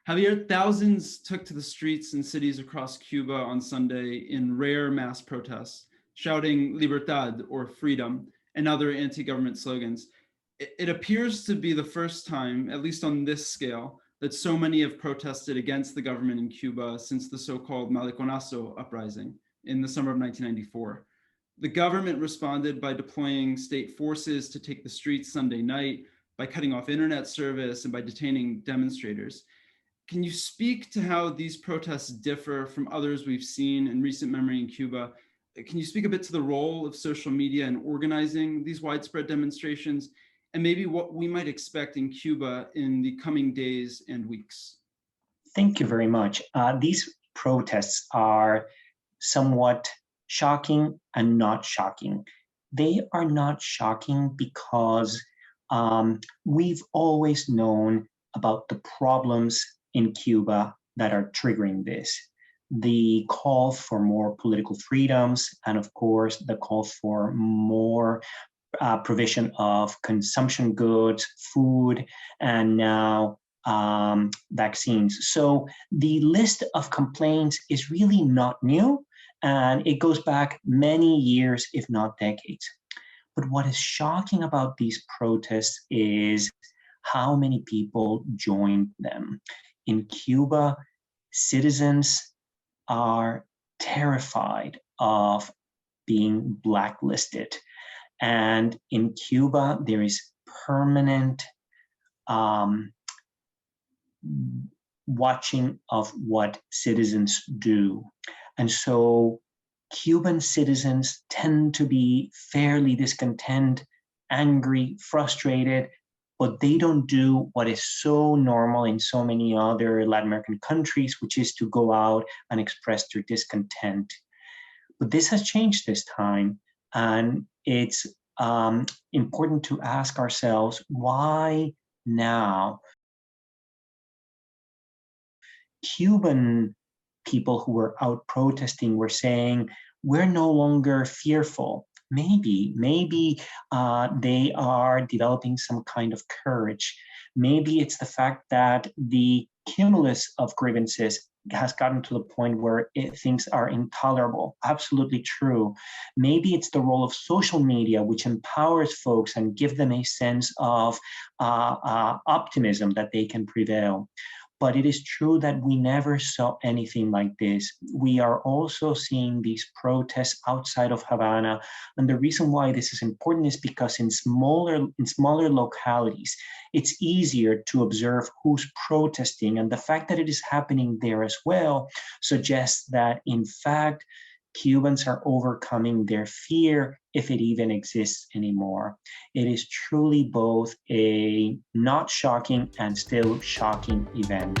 Javier, thousands took to the streets in cities across Cuba on Sunday in rare mass protests, shouting Libertad or freedom and other anti-government slogans. It appears to be the first time, at least on this scale, that so many have protested against the government in Cuba since the so-called Maleconazo uprising in the summer of 1994. The government responded by deploying state forces to take the streets Sunday night, by cutting off internet service, and by detaining demonstrators. Can you speak to how these protests differ from others we've seen in recent memory in Cuba? Can you speak a bit to the role of social media in organizing these widespread demonstrations, and maybe what we might expect in Cuba in the coming days and weeks? Thank you very much. These protests are somewhat shocking and not shocking. They are not shocking because we've always known about the problems in Cuba that are triggering this. The call for more political freedoms, and of course, the call for more provision of consumption goods, food, and now vaccines. So the list of complaints is really not new, and it goes back many years, if not decades. But what is shocking about these protests is how many people joined them. In Cuba, citizens are terrified of being blacklisted. And in Cuba, there is permanent watching of what citizens do. And so Cuban citizens tend to be fairly discontent, angry, frustrated, but they don't do what is so normal in so many other Latin American countries, which is to go out and express their discontent. But this has changed this time, and it's important to ask ourselves, why now? Cuban people who were out protesting were saying, we're no longer fearful. Maybe they are developing some kind of courage. Maybe it's the fact that the cumulus of grievances has gotten to the point where things are intolerable. Absolutely true. Maybe it's the role of social media, which empowers folks and give them a sense of optimism that they can prevail. But it is true that we never saw anything like this. We are also seeing these protests outside of Havana. And the reason why this is important is because in smaller localities, it's easier to observe who's protesting. And the fact that it is happening there as well suggests that, in fact, Cubans are overcoming their fear, if it even exists anymore. It is truly both a not shocking and still shocking event.